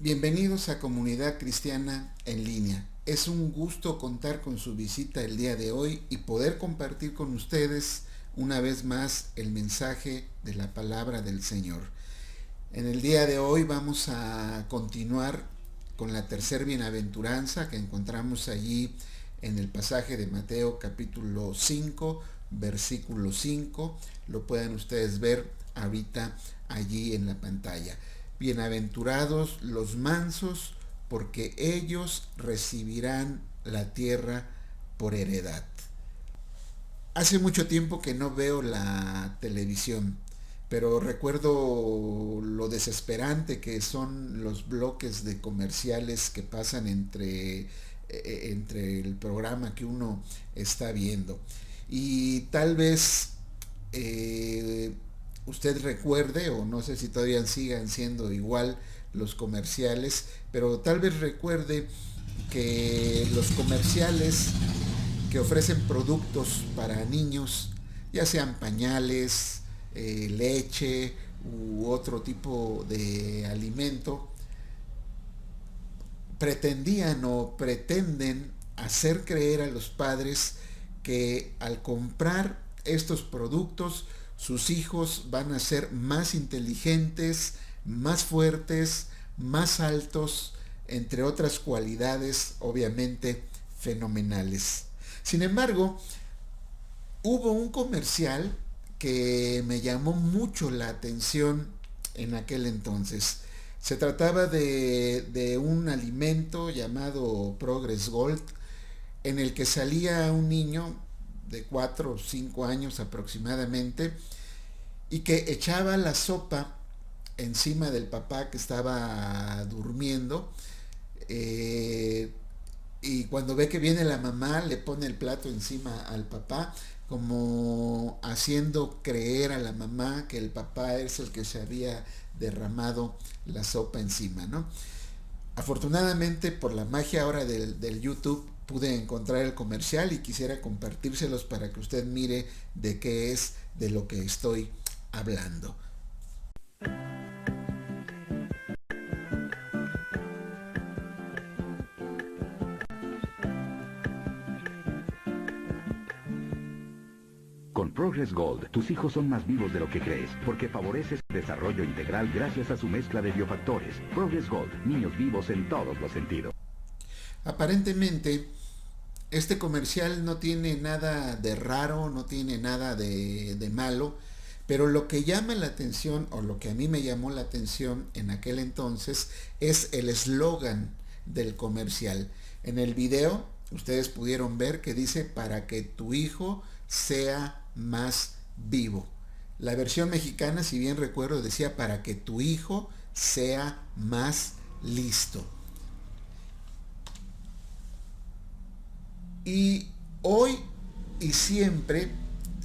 Bienvenidos a Comunidad Cristiana en Línea. Es un gusto contar con su visita el día de hoy y poder compartir con ustedes una vez más el mensaje de la palabra del Señor. En el día de hoy vamos a continuar con la tercera bienaventuranza que encontramos allí en el pasaje de Mateo capítulo 5, versículo 5. Lo pueden ustedes ver ahorita allí en la pantalla. Bienaventurados los mansos, porque ellos recibirán la tierra por heredad. Hace mucho tiempo que no veo la televisión, pero recuerdo lo desesperante que son los bloques de comerciales que pasan entre el programa que uno está viendo. Y tal vez usted recuerde, o no sé si todavía sigan siendo igual los comerciales, pero tal vez recuerde que los comerciales que ofrecen productos para niños, ya sean pañales, leche u otro tipo de alimento, pretendían o pretenden hacer creer a los padres que al comprar estos productos sus hijos van a ser más inteligentes, más fuertes, más altos, entre otras cualidades obviamente fenomenales. Sin embargo, hubo un comercial que me llamó mucho la atención en aquel entonces. Se trataba de un alimento llamado Progress Gold, en el que salía un niño de 4 o 5 años aproximadamente y que echaba la sopa encima del papá que estaba durmiendo, y cuando ve que viene la mamá le pone el plato encima al papá, como haciendo creer a la mamá que el papá es el que se había derramado la sopa encima, ¿no? Afortunadamente, por la magia ahora del YouTube, pude encontrar el comercial y quisiera compartírselos para que usted mire de qué es de lo que estoy hablando. Con Progress Gold, tus hijos son más vivos de lo que crees, porque favoreces su desarrollo integral gracias a su mezcla de biofactores. Progress Gold, niños vivos en todos los sentidos. Aparentemente, este comercial no tiene nada de raro, no tiene nada de malo, pero lo que llama la atención, o lo que a mí me llamó la atención en aquel entonces, es el eslogan del comercial. En el video, ustedes pudieron ver que dice: para que tu hijo sea más vivo. La versión mexicana, si bien recuerdo, decía: para que tu hijo sea más listo. Y hoy y siempre,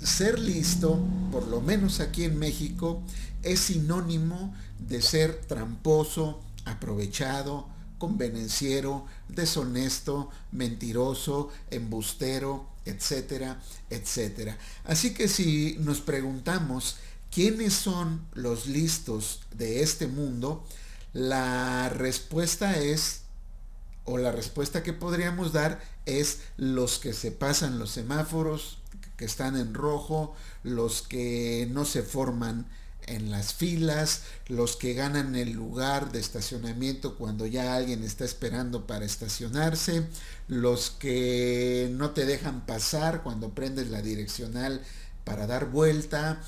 ser listo, por lo menos aquí en México, es sinónimo de ser tramposo, aprovechado, convenenciero, deshonesto, mentiroso, embustero, etcétera, etcétera. Así que si nos preguntamos quiénes son los listos de este mundo, la respuesta es, o la respuesta que podríamos dar es: los que se pasan los semáforos, que están en rojo, los que no se forman en las filas, los que ganan el lugar de estacionamiento cuando ya alguien está esperando para estacionarse, los que no te dejan pasar cuando prendes la direccional para dar vuelta,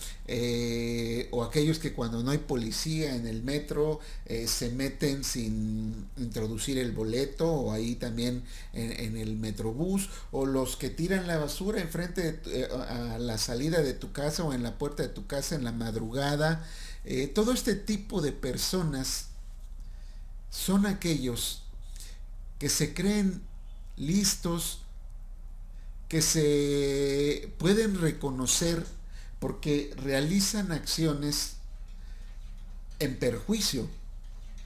o aquellos que cuando no hay policía en el metro se meten sin introducir el boleto, o ahí también en el metrobús, o los que tiran la basura enfrente a la salida de tu casa o en la puerta de tu casa en la madrugada. Todo este tipo de personas son aquellos que se creen listos, que se pueden reconocer porque realizan acciones en perjuicio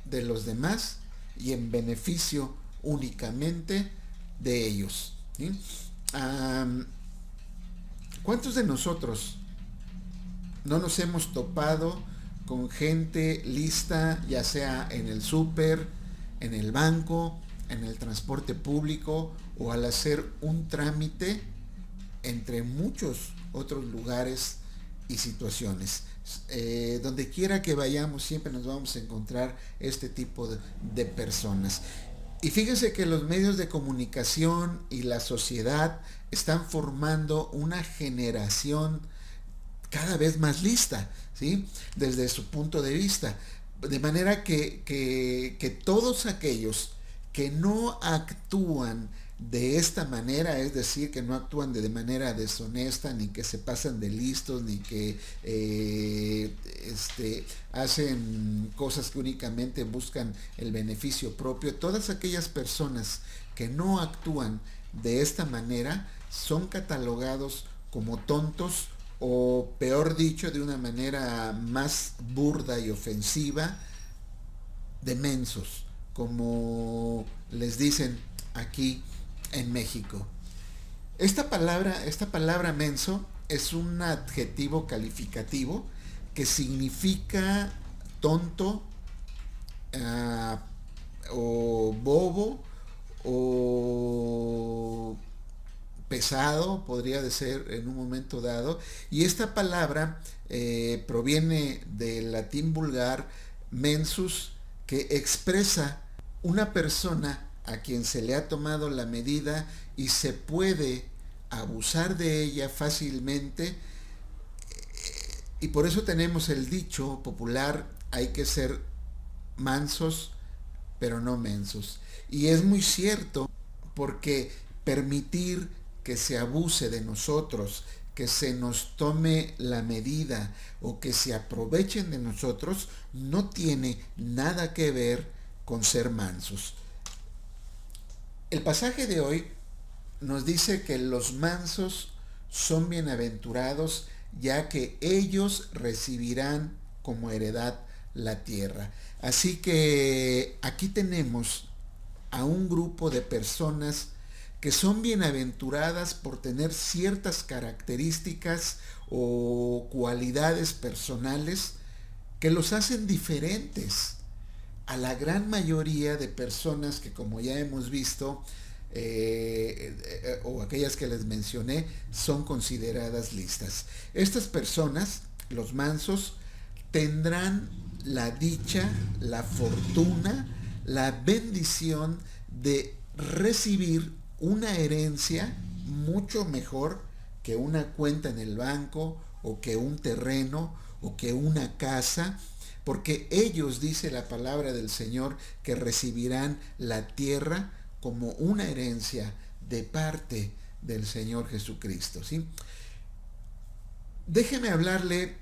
de los demás y en beneficio únicamente de ellos, ¿sí? ¿Cuántos de nosotros no nos hemos topado con gente lista, ya sea en el súper, en el banco, en el transporte público o al hacer un trámite, entre muchos otros lugares y situaciones. Donde quiera que vayamos siempre nos vamos a encontrar este tipo de personas. Y fíjense que los medios de comunicación y la sociedad están formando una generación cada vez más lista, ¿sí? Desde su punto de vista. De manera que todos aquellos que no actúan de esta manera, es decir, que no actúan de manera deshonesta, ni que se pasan de listos, ni que hacen cosas que únicamente buscan el beneficio propio, todas aquellas personas que no actúan de esta manera son catalogados como tontos, o peor dicho, de una manera más burda y ofensiva, de mensos, como les dicen aquí en México. Esta palabra menso es un adjetivo calificativo que significa tonto, o bobo, o pesado, podría de ser en un momento dado. Y esta palabra proviene del latín vulgar mensus, que expresa una persona a quien se le ha tomado la medida y se puede abusar de ella fácilmente. Y por eso tenemos el dicho popular: hay que ser mansos pero no mensos. Y es muy cierto, porque permitir que se abuse de nosotros, que se nos tome la medida o que se aprovechen de nosotros, no tiene nada que ver con ser mansos. El pasaje de hoy nos dice que los mansos son bienaventurados, ya que ellos recibirán como heredad la tierra. Así que aquí tenemos a un grupo de personas que son bienaventuradas por tener ciertas características o cualidades personales que los hacen diferentes a la gran mayoría de personas que, como ya hemos visto, o aquellas que les mencioné, son consideradas listas. Estas personas, los mansos, tendrán la dicha, la fortuna, la bendición de recibir una herencia mucho mejor que una cuenta en el banco, o que un terreno, o que una casa, porque ellos, dice la palabra del Señor, que recibirán la tierra como una herencia de parte del Señor Jesucristo, ¿sí? Déjeme hablarle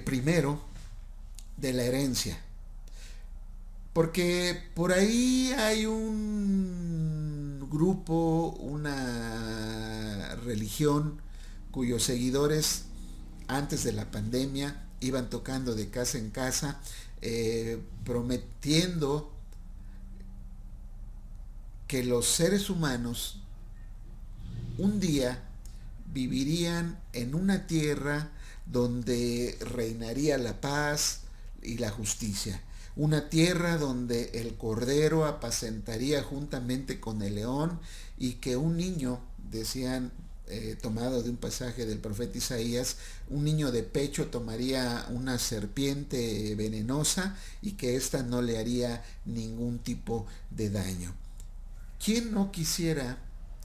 primero de la herencia, porque por ahí hay un grupo, una religión, cuyos seguidores antes de la pandemia iban tocando de casa en casa, prometiendo que los seres humanos un día vivirían en una tierra donde reinaría la paz y la justicia. Una tierra donde el cordero apacentaría juntamente con el león, y que un niño, decían, tomado de un pasaje del profeta Isaías, un niño de pecho tomaría una serpiente venenosa y que ésta no le haría ningún tipo de daño. ¿Quién no quisiera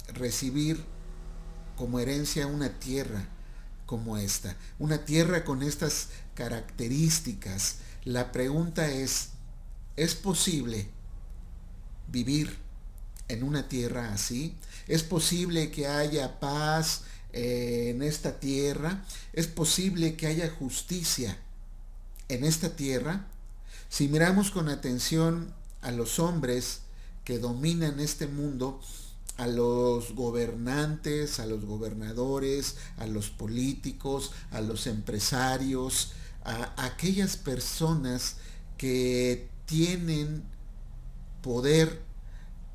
recibir como herencia una tierra como esta? Una tierra con estas características. La pregunta ¿es posible vivir en una tierra así? ¿Es posible que haya paz en esta tierra? ¿Es posible que haya justicia en esta tierra? Si miramos con atención a los hombres que dominan este mundo, a los gobernantes, a los gobernadores, a los políticos, a los empresarios, a aquellas personas que tienen poder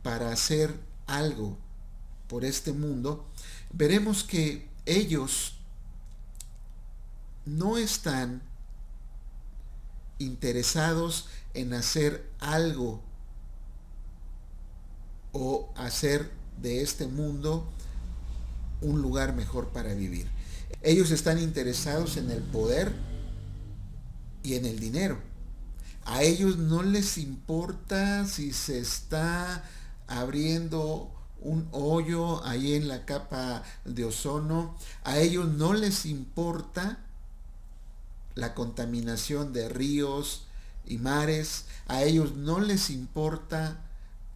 para hacer algo por este mundo, veremos que ellos no están interesados en hacer algo o hacer de este mundo un lugar mejor para vivir. Ellos están interesados en el poder y en el dinero. A ellos no les importa si se está abriendo un hoyo ahí en la capa de ozono. A ellos no les importa la contaminación de ríos y mares. A ellos no les importa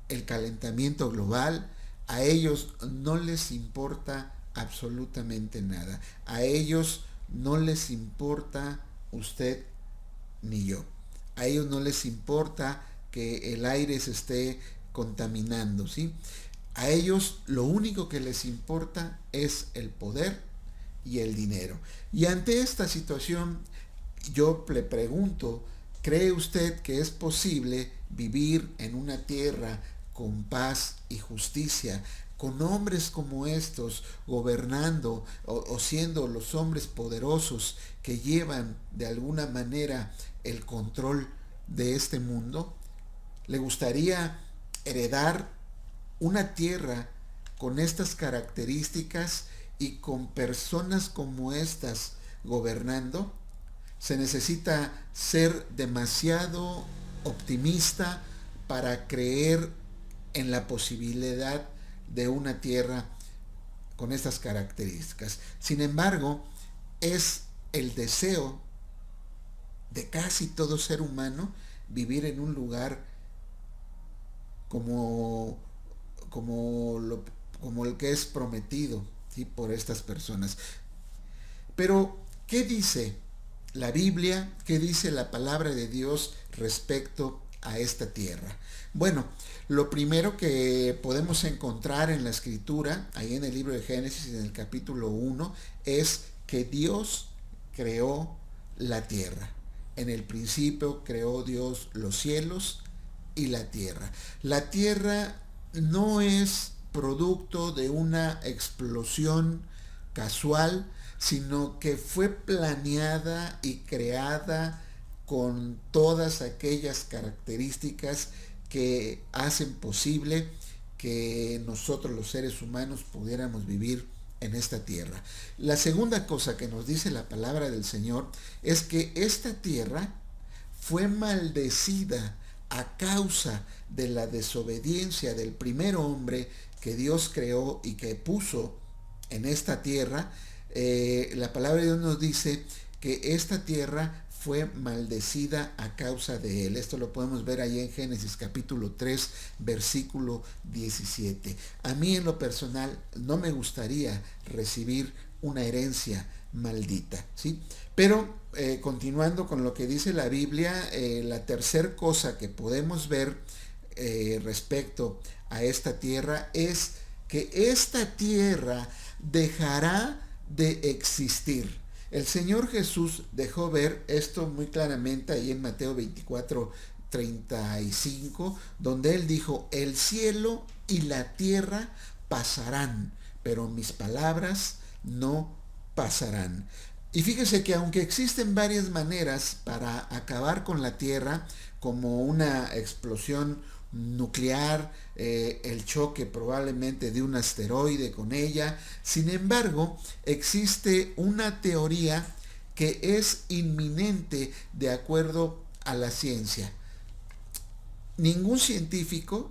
el calentamiento global. A ellos no les importa absolutamente nada. A ellos no les importa usted ni yo. A ellos no les importa que el aire se esté contaminando, ¿sí? A ellos lo único que les importa es el poder y el dinero. Y ante esta situación, yo le pregunto, ¿cree usted que es posible vivir en una tierra con paz y justicia, con hombres como estos gobernando o siendo los hombres poderosos que llevan de alguna manera el control de este mundo? ¿Le gustaría heredar una tierra con estas características y con personas como estas gobernando? Se necesita ser demasiado optimista para creer en la posibilidad de una tierra con estas características. Sin embargo, es el deseo de casi todo ser humano vivir en un lugar como el que es prometido, ¿sí?, por estas personas. Pero, ¿qué dice la Biblia? ¿Qué dice la palabra de Dios respecto a esta tierra? Bueno, lo primero que podemos encontrar en la Escritura, ahí en el libro de Génesis, en el capítulo 1, es que Dios creó la tierra. En el principio creó Dios los cielos y la tierra. La tierra no es producto de una explosión casual, sino que fue planeada y creada con todas aquellas características que hacen posible que nosotros los seres humanos pudiéramos vivir en esta tierra. La segunda cosa que nos dice la palabra del Señor es que esta tierra fue maldecida a causa de la desobediencia del primer hombre que Dios creó y que puso en esta tierra. La palabra de Dios nos dice que esta tierra fue maldecida a causa de él. Esto lo podemos ver ahí en Génesis capítulo 3, versículo 17. A mí en lo personal no me gustaría recibir una herencia maldita, ¿sí? Pero continuando con lo que dice la Biblia, la tercera cosa que podemos ver respecto a esta tierra es que esta tierra dejará de existir. El Señor Jesús dejó ver esto muy claramente ahí en Mateo 24:35, donde Él dijo: el cielo y la tierra pasarán, pero mis palabras no pasarán. Y fíjese que aunque existen varias maneras para acabar con la tierra, como una explosión nuclear, el choque probablemente de un asteroide con ella, sin embargo, existe una teoría que es inminente de acuerdo a la ciencia. Ningún científico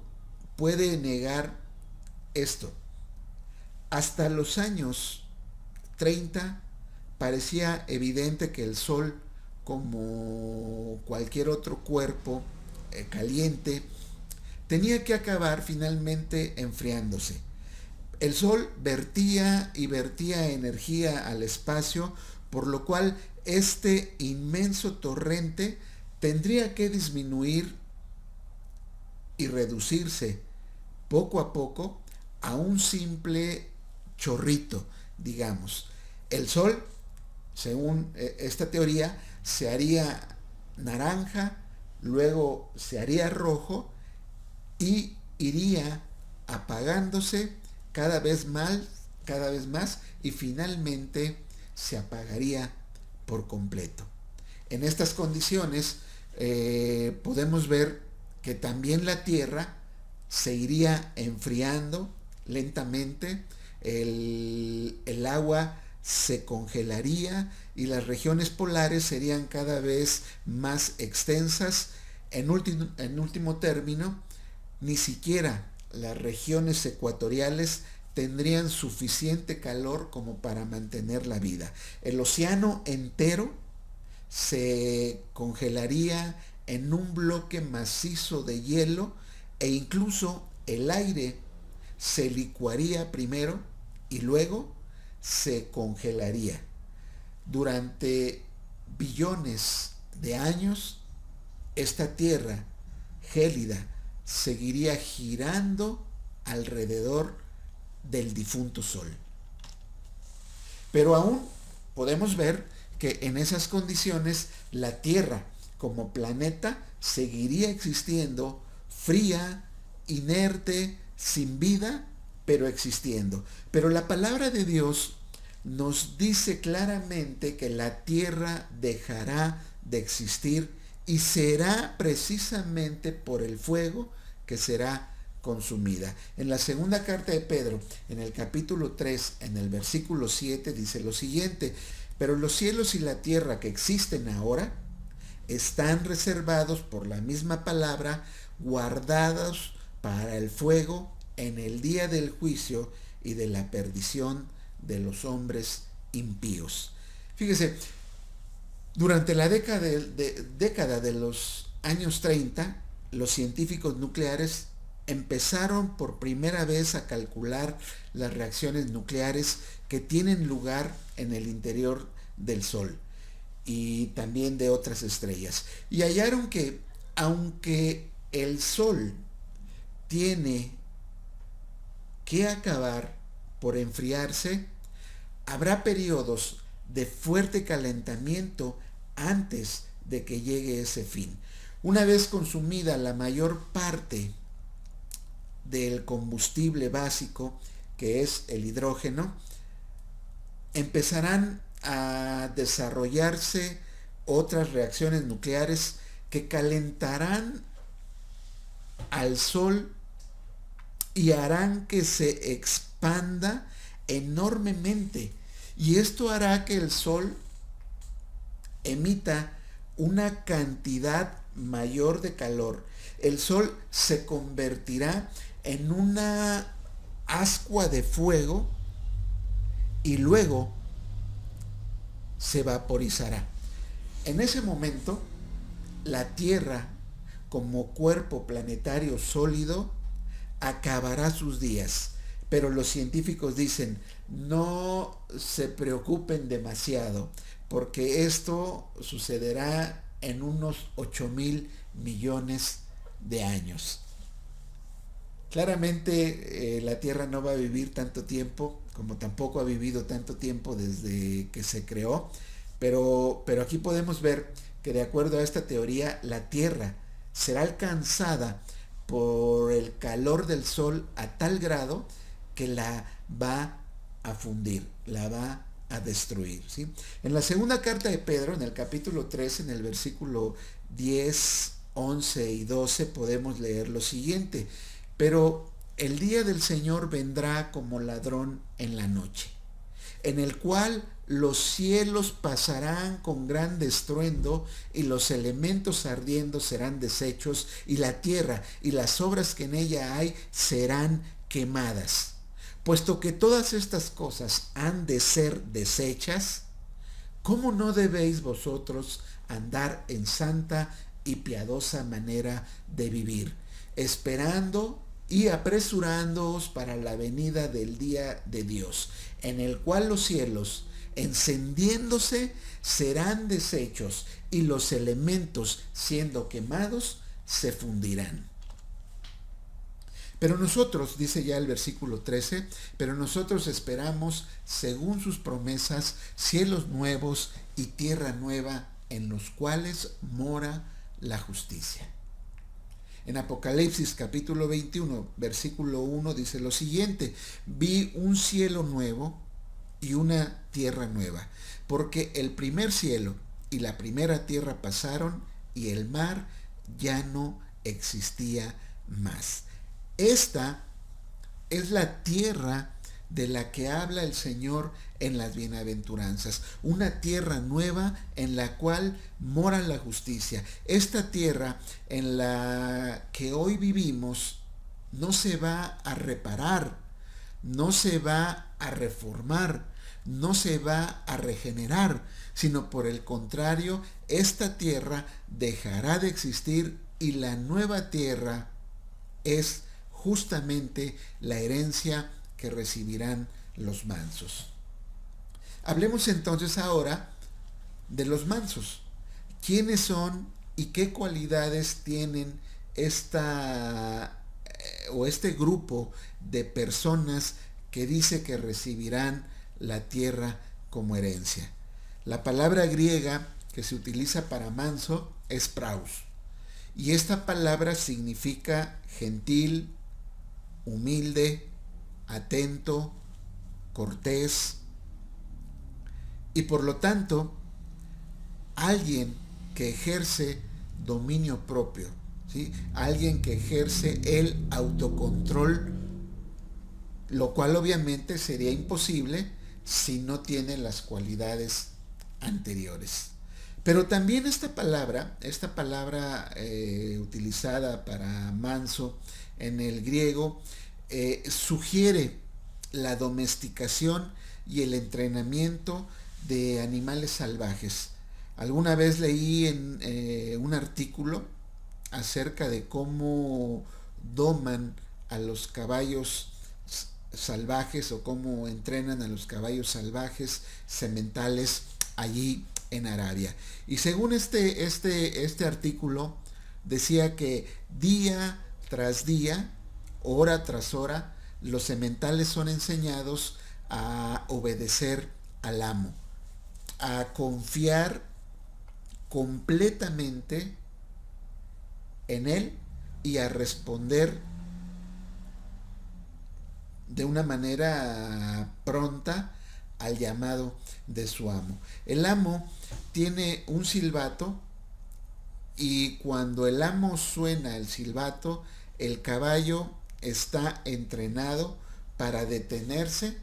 puede negar esto. Hasta los años 30 parecía evidente que el Sol, como cualquier otro cuerpo caliente, tenía que acabar finalmente enfriándose. El Sol vertía y vertía energía al espacio, por lo cual este inmenso torrente tendría que disminuir y reducirse poco a poco a un simple chorrito, digamos. El Sol, según esta teoría, se haría naranja, luego se haría rojo y iría apagándose cada vez más, y finalmente se apagaría por completo. En estas condiciones podemos ver que también la Tierra se iría enfriando lentamente, el agua se congelaría y las regiones polares serían cada vez más extensas. En último término, ni siquiera las regiones ecuatoriales tendrían suficiente calor como para mantener la vida. El océano entero se congelaría en un bloque macizo de hielo e incluso el aire se licuaría primero y luego se congelaría. Durante billones de años, esta tierra gélida seguiría girando alrededor del difunto Sol. Pero aún podemos ver que en esas condiciones la Tierra como planeta seguiría existiendo, fría, inerte, sin vida, pero existiendo. Pero la palabra de Dios nos dice claramente que la Tierra dejará de existir y será precisamente por el fuego que será consumida. En la segunda carta de Pedro, en el capítulo 3, en el versículo 7, dice lo siguiente: pero los cielos y la tierra que existen ahora están reservados por la misma palabra, guardados para el fuego en el día del juicio y de la perdición de los hombres impíos. Fíjese, durante la década de los años 30, los científicos nucleares empezaron por primera vez a calcular las reacciones nucleares que tienen lugar en el interior del Sol y también de otras estrellas. Y hallaron que aunque el Sol tiene que acabar por enfriarse, habrá periodos de fuerte calentamiento antes de que llegue ese fin. Una vez consumida la mayor parte del combustible básico, que es el hidrógeno, empezarán a desarrollarse otras reacciones nucleares que calentarán al Sol y harán que se expanda enormemente. Y esto hará que el Sol emita una cantidad mayor de calor. El Sol se convertirá en una ascua de fuego y luego se vaporizará. En ese momento, la Tierra, como cuerpo planetario sólido, acabará sus días. Pero los científicos dicen, no se preocupen demasiado, porque esto sucederá en unos 8,000 millones de años. Claramente la Tierra no va a vivir tanto tiempo, como tampoco ha vivido tanto tiempo desde que se creó, pero aquí podemos ver que de acuerdo a esta teoría, la Tierra será alcanzada por el calor del Sol a tal grado que la va a fundir, la va a destruir, ¿sí? En la segunda carta de Pedro, en el capítulo 3, en el versículo 10, 11 y 12, podemos leer lo siguiente: pero el día del Señor vendrá como ladrón en la noche, en el cual los cielos pasarán con gran estruendo y los elementos ardiendo serán deshechos y la tierra y las obras que en ella hay serán quemadas. Puesto que todas estas cosas han de ser deshechas, ¿cómo no debéis vosotros andar en santa y piadosa manera de vivir, esperando y apresurándoos para la venida del día de Dios, en el cual los cielos, encendiéndose, serán deshechos y los elementos, siendo quemados, se fundirán? Pero nosotros, dice ya el versículo 13, pero nosotros esperamos, según sus promesas, cielos nuevos y tierra nueva, en los cuales mora la justicia. En Apocalipsis capítulo 21, versículo 1 dice lo siguiente: vi un cielo nuevo y una tierra nueva, porque el primer cielo y la primera tierra pasaron y el mar ya no existía más. Esta es la tierra de la que habla el Señor en las bienaventuranzas, una tierra nueva en la cual mora la justicia. Esta tierra en la que hoy vivimos no se va a reparar, no se va a reformar, no se va a regenerar, sino por el contrario, esta tierra dejará de existir y la nueva tierra es justamente la herencia que recibirán los mansos. Hablemos entonces ahora de los mansos. ¿Quiénes son y qué cualidades tienen este grupo de personas que dice que recibirán la tierra como herencia? La palabra griega que se utiliza para manso es praus, y esta palabra significa gentil, humilde, atento, cortés, y por lo tanto alguien que ejerce dominio propio, ¿sí? Alguien que ejerce el autocontrol, lo cual obviamente sería imposible si no tiene las cualidades anteriores. Pero también esta palabra utilizada para manso en el griego, sugiere la domesticación y el entrenamiento de animales salvajes. Alguna vez leí en un artículo acerca de cómo doman a los caballos salvajes o cómo entrenan a los caballos salvajes sementales allí en Arabia. Y según este artículo decía que día tras día, hora tras hora, los sementales son enseñados a obedecer al amo, a confiar completamente en él y a responder de una manera pronta al llamado de su amo. El amo tiene un silbato y cuando el amo suena el silbato, el caballo está entrenado para detenerse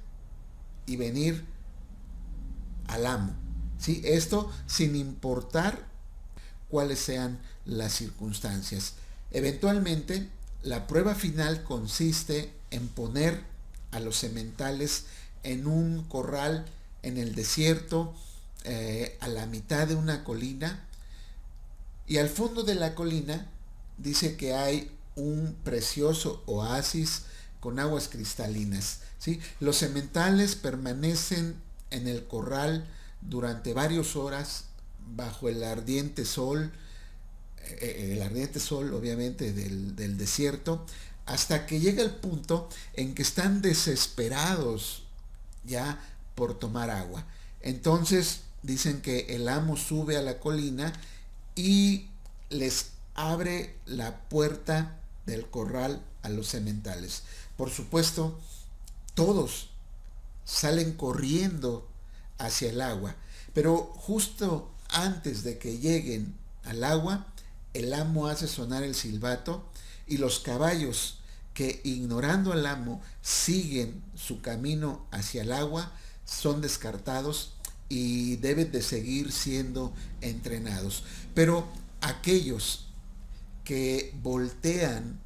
y venir al amo, ¿sí? Esto sin importar cuáles sean las circunstancias. Eventualmente, la prueba final consiste en poner a los sementales en un corral en el desierto, a la mitad de una colina, y al fondo de la colina dice que hay un precioso oasis con aguas cristalinas, ¿sí? Los sementales permanecen en el corral durante varias horas bajo el ardiente sol obviamente del desierto, hasta que llega el punto en que están desesperados ya por tomar agua. Entonces dicen que el amo sube a la colina y les abre la puerta del corral a los sementales. Por supuesto, todos salen corriendo hacia el agua, pero justo antes de que lleguen al agua, el amo hace sonar el silbato y los caballos que, ignorando al amo, siguen su camino hacia el agua, son descartados y deben de seguir siendo entrenados. Pero aquellos que voltean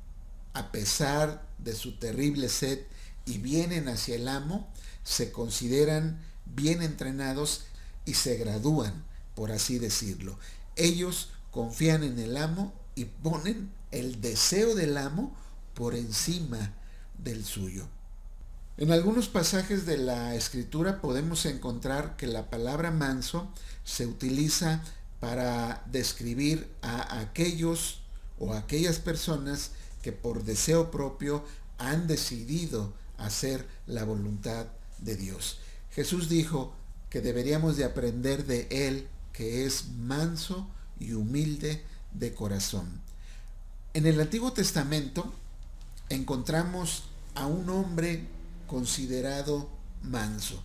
a pesar de su terrible sed y vienen hacia el amo, se consideran bien entrenados y se gradúan, por así decirlo. Ellos confían en el amo y ponen el deseo del amo por encima del suyo. En algunos pasajes de la Escritura podemos encontrar que la palabra manso se utiliza para describir a aquellos o aquellas personas que por deseo propio han decidido hacer la voluntad de Dios. Jesús dijo que deberíamos de aprender de él, que es manso y humilde de corazón. En el Antiguo Testamento encontramos a un hombre considerado manso.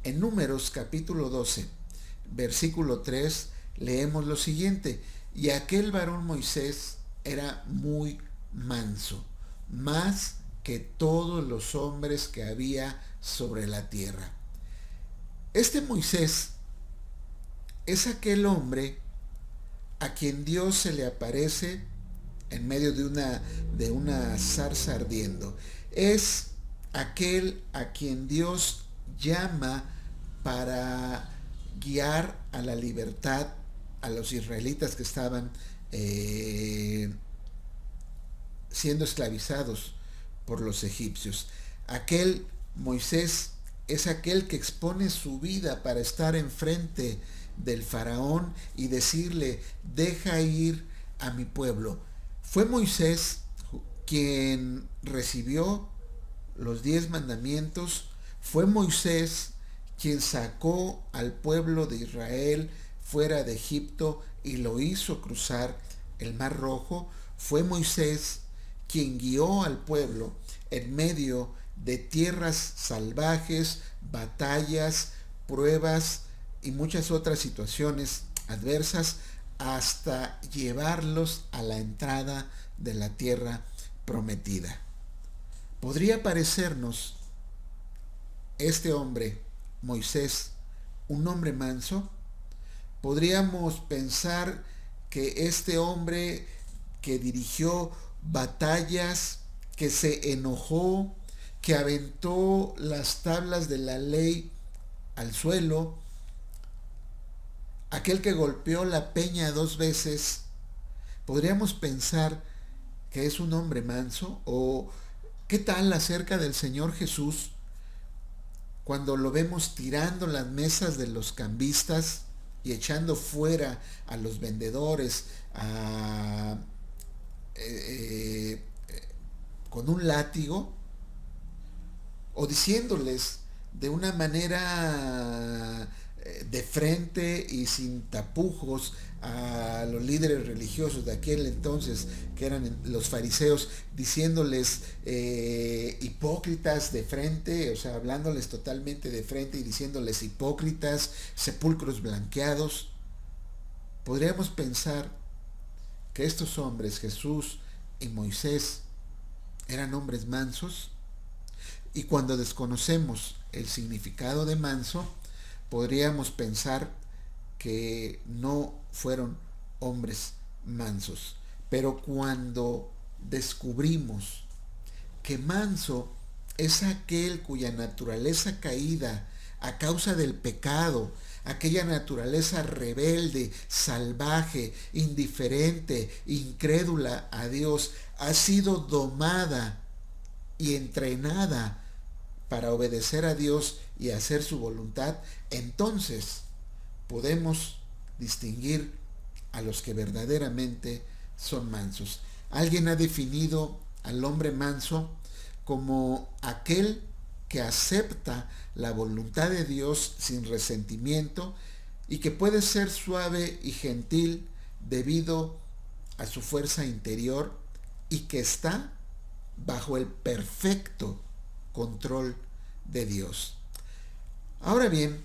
En Números capítulo 12, versículo 3, leemos lo siguiente: y aquel varón Moisés era muy manso, más que todos los hombres que había sobre la tierra. Este Moisés es aquel hombre a quien Dios se le aparece en medio de una zarza ardiendo. Es aquel a quien Dios llama para guiar a la libertad a los israelitas que estaban siendo esclavizados por los egipcios. Aquel Moisés es aquel que expone su vida para estar enfrente del faraón y decirle: deja ir a mi pueblo. Fue Moisés quien recibió los 10 mandamientos. Fue Moisés quien sacó al pueblo de Israel fuera de Egipto y lo hizo cruzar el Mar Rojo. Fue Moisés quien guió al pueblo en medio de tierras salvajes, batallas, pruebas y muchas otras situaciones adversas hasta llevarlos a la entrada de la tierra prometida. Podría parecernos este hombre, Moisés, un hombre manso. Podríamos pensar que este hombre que dirigió batallas, que se enojó, que aventó las tablas de la ley al suelo, aquel que golpeó la peña 2 veces, podríamos pensar que es un hombre manso. ¿O qué tal acerca del Señor Jesús, cuando lo vemos tirando las mesas de los cambistas y echando fuera a los vendedores con un látigo, o diciéndoles de una manera de frente y sin tapujos a los líderes religiosos de aquel entonces, que eran los fariseos, diciéndoles hipócritas de frente, o sea, hablándoles totalmente de frente y diciéndoles hipócritas, sepulcros blanqueados? Podríamos pensar que estos hombres, Jesús y Moisés, eran hombres mansos. Y cuando desconocemos el significado de manso, podríamos pensar que no fueron hombres mansos. Pero cuando descubrimos que manso es aquel cuya naturaleza caída a causa del pecado, aquella naturaleza rebelde, salvaje, indiferente, incrédula a Dios, ha sido domada y entrenada para obedecer a Dios y hacer su voluntad, entonces podemos distinguir a los que verdaderamente son mansos. Alguien ha definido al hombre manso como aquel que acepta la voluntad de Dios sin resentimiento y que puede ser suave y gentil debido a su fuerza interior y que está bajo el perfecto control de Dios. Ahora bien,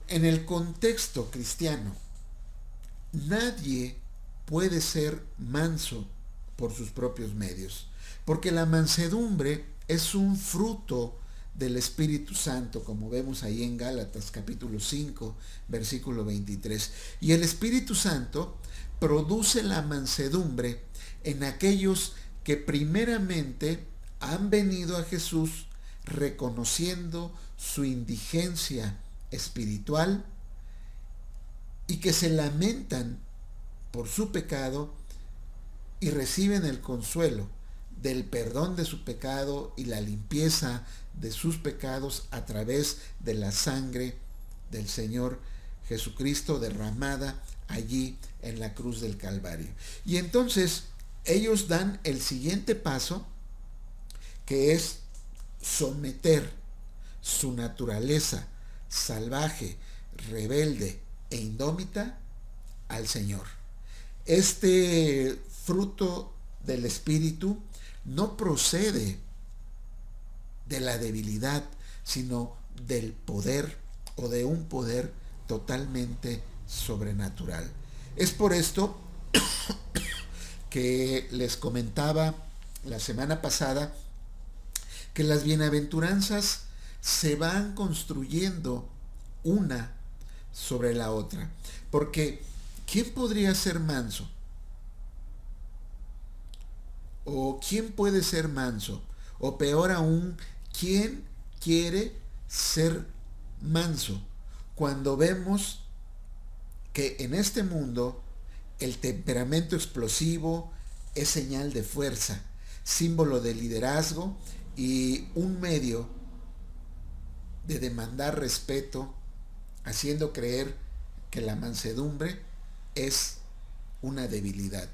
en el contexto cristiano, nadie puede ser manso por sus propios medios, porque la mansedumbre es un fruto del Espíritu Santo, como vemos ahí en Gálatas capítulo 5, versículo 23. Y el Espíritu Santo produce la mansedumbre en aquellos que primeramente han venido a Jesús reconociendo su indigencia espiritual y que se lamentan por su pecado y reciben el consuelo del perdón de su pecado y la limpieza de sus pecados a través de la sangre del Señor Jesucristo derramada allí en la cruz del Calvario. Y entonces ellos dan el siguiente paso, que es someter su naturaleza salvaje, rebelde e indómita al Señor. Este fruto del Espíritu no procede de la debilidad, sino del poder, o de un poder totalmente sobrenatural. Es por esto que les comentaba la semana pasada que las bienaventuranzas se van construyendo una sobre la otra. Porque, ¿quién podría ser manso? ¿O quién puede ser manso? O peor aún, ¿quién quiere ser manso? Cuando vemos que en este mundo el temperamento explosivo es señal de fuerza, símbolo de liderazgo y un medio de demandar respeto, haciendo creer que la mansedumbre es una debilidad.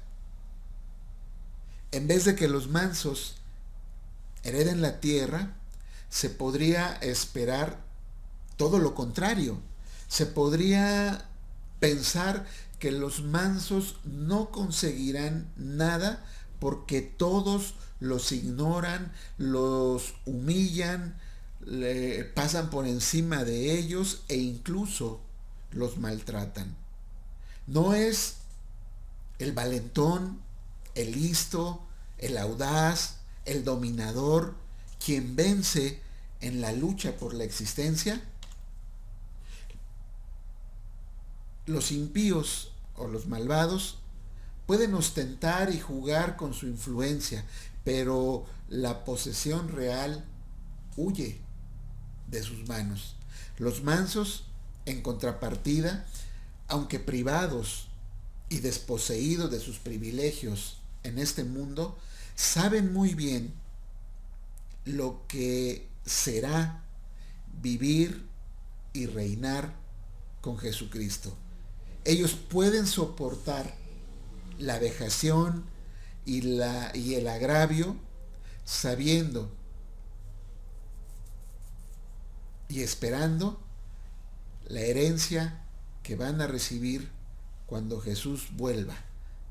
En vez de que los mansos hereden la tierra, se podría esperar todo lo contrario. Se podría pensar que los mansos no conseguirán nada porque todos los ignoran, los humillan, pasan por encima de ellos e incluso los maltratan. No es el valentón, el listo, el audaz, el dominador quien vence en la lucha por la existencia. Los impíos o los malvados pueden ostentar y jugar con su influencia, pero la posesión real huye de sus manos. Los mansos, en contrapartida, aunque privados y desposeídos de sus privilegios en este mundo, saben muy bien lo que será vivir y reinar con Jesucristo. Ellos pueden soportar la vejación y el agravio sabiendo y esperando la herencia que van a recibir cuando Jesús vuelva,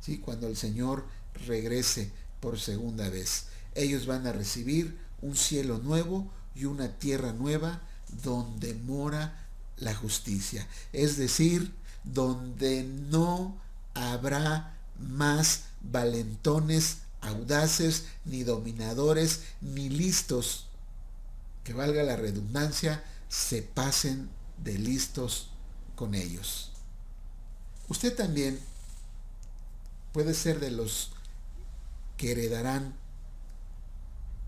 ¿sí? Cuando el Señor regrese por segunda vez. Ellos van a recibir un cielo nuevo y una tierra nueva donde mora la justicia. Es decir, donde no habrá más valentones, audaces, ni dominadores, ni listos, que valga la redundancia, se pasen de listos con ellos. Usted también puede ser de los que heredarán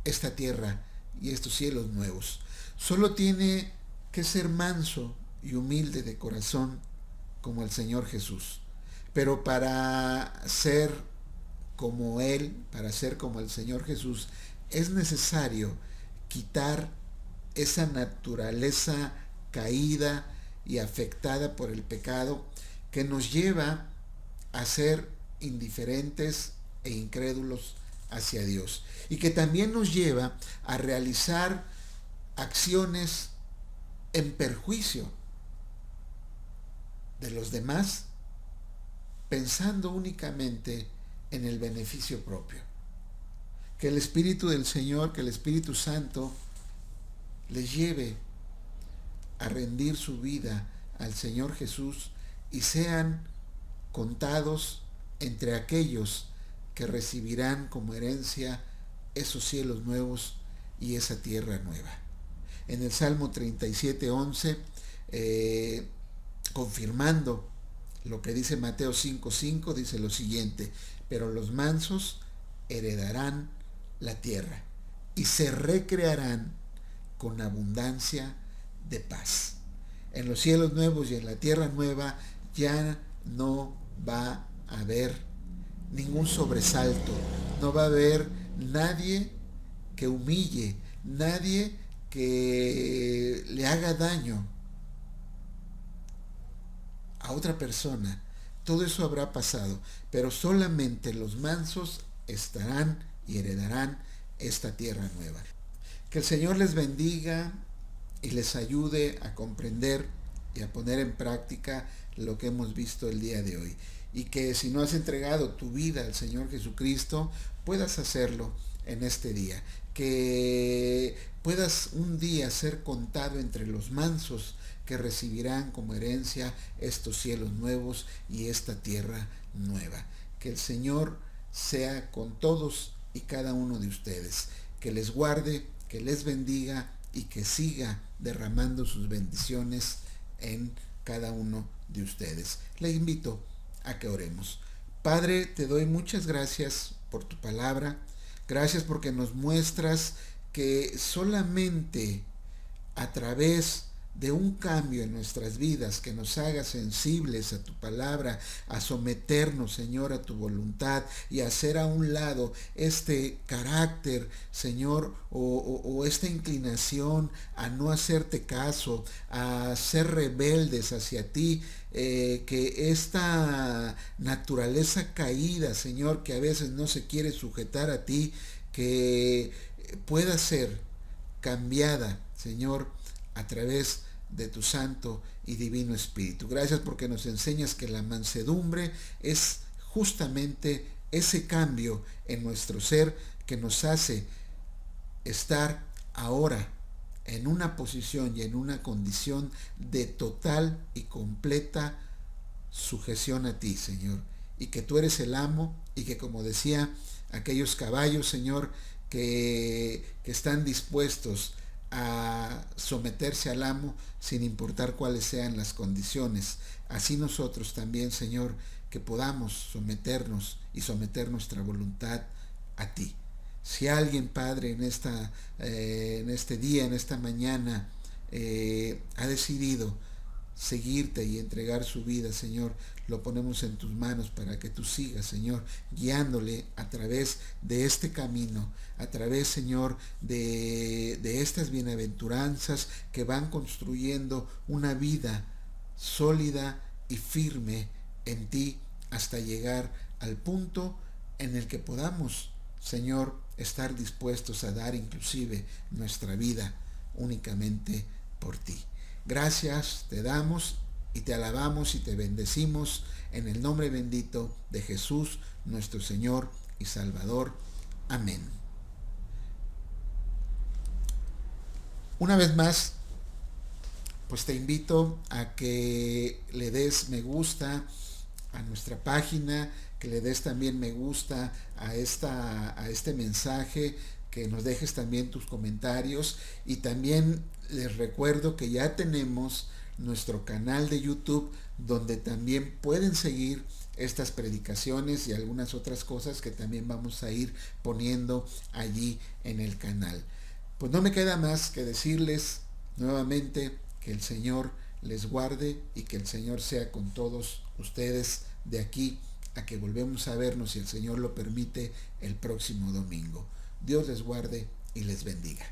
esta tierra y estos cielos nuevos. Solo tiene que ser manso y humilde de corazón como el Señor Jesús. Pero para ser como Él, para ser como el Señor Jesús, es necesario quitar esa naturaleza caída y afectada por el pecado que nos lleva a ser indiferentes e incrédulos hacia Dios, y que también nos lleva a realizar acciones en perjuicio de los demás, pensando únicamente en el beneficio propio. Que el Espíritu del Señor, que el Espíritu Santo les lleve a rendir su vida al Señor Jesús y sean contados entre aquellos que recibirán como herencia esos cielos nuevos y esa tierra nueva. En el Salmo 37:11, confirmando lo que dice Mateo 5:5, dice lo siguiente: pero los mansos heredarán la tierra y se recrearán con abundancia de paz. En los cielos nuevos y en la tierra nueva ya no va a haber ningún sobresalto, no va a haber nadie que humille, nadie que le haga daño a otra persona. Todo eso habrá pasado, pero solamente los mansos estarán y heredarán esta tierra nueva. Que el Señor les bendiga y les ayude a comprender y a poner en práctica lo que hemos visto el día de hoy. Y que si no has entregado tu vida al Señor Jesucristo, puedas hacerlo en este día. Que puedas un día ser contado entre los mansos que recibirán como herencia estos cielos nuevos y esta tierra nueva. Que el Señor sea con todos y cada uno de ustedes. Que les guarde, que les bendiga y que siga derramando sus bendiciones en cada uno de ustedes. Le invito a que oremos. Padre, te doy muchas gracias por tu palabra. Gracias porque nos muestras que solamente a través de un cambio en nuestras vidas que nos haga sensibles a tu palabra, a someternos, Señor, a tu voluntad y a hacer a un lado este carácter, Señor, o esta inclinación a no hacerte caso, a ser rebeldes hacia ti, que esta naturaleza caída, Señor, que a veces no se quiere sujetar a ti, que pueda ser cambiada, Señor, a través de tu Santo y Divino Espíritu. Gracias porque nos enseñas que la mansedumbre es justamente ese cambio en nuestro ser que nos hace estar ahora en una posición y en una condición de total y completa sujeción a ti, Señor. Y que tú eres el amo y que, como decía, aquellos caballos, Señor, que están dispuestos a someterse al amo sin importar cuáles sean las condiciones. Así nosotros también, Señor, que podamos someternos y someter nuestra voluntad a ti. Si alguien, Padre, en este día, en esta mañana, ha decidido seguirte y entregar su vida, Señor, lo ponemos en tus manos para que tú sigas, Señor, guiándole a través de este camino, a través, Señor, de estas bienaventuranzas que van construyendo una vida sólida y firme en ti hasta llegar al punto en el que podamos, Señor, estar dispuestos a dar inclusive nuestra vida únicamente por ti. Gracias te damos y te alabamos y te bendecimos en el nombre bendito de Jesús, nuestro Señor y Salvador. Amén. Una vez más, pues te invito a que le des me gusta a nuestra página, que le des también me gusta a este mensaje, que nos dejes también tus comentarios, y también les recuerdo que ya tenemos nuestro canal de YouTube donde también pueden seguir estas predicaciones y algunas otras cosas que también vamos a ir poniendo allí en el canal. Pues no me queda más que decirles nuevamente que el Señor les guarde y que el Señor sea con todos ustedes de aquí a que volvemos a vernos, si el Señor lo permite, el próximo domingo. Dios les guarde y les bendiga.